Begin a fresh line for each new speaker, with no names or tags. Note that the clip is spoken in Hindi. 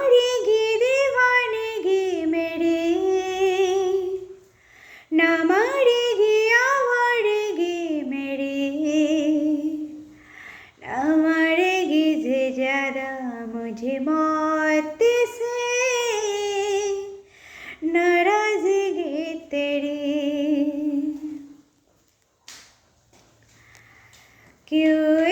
मारेगी दीवानगी मेरे, ना मारेगी आवारगी मेरे, ना मारेगी से ज़्यादा मुझे मौत से नाराज़गी तेरी। क्यों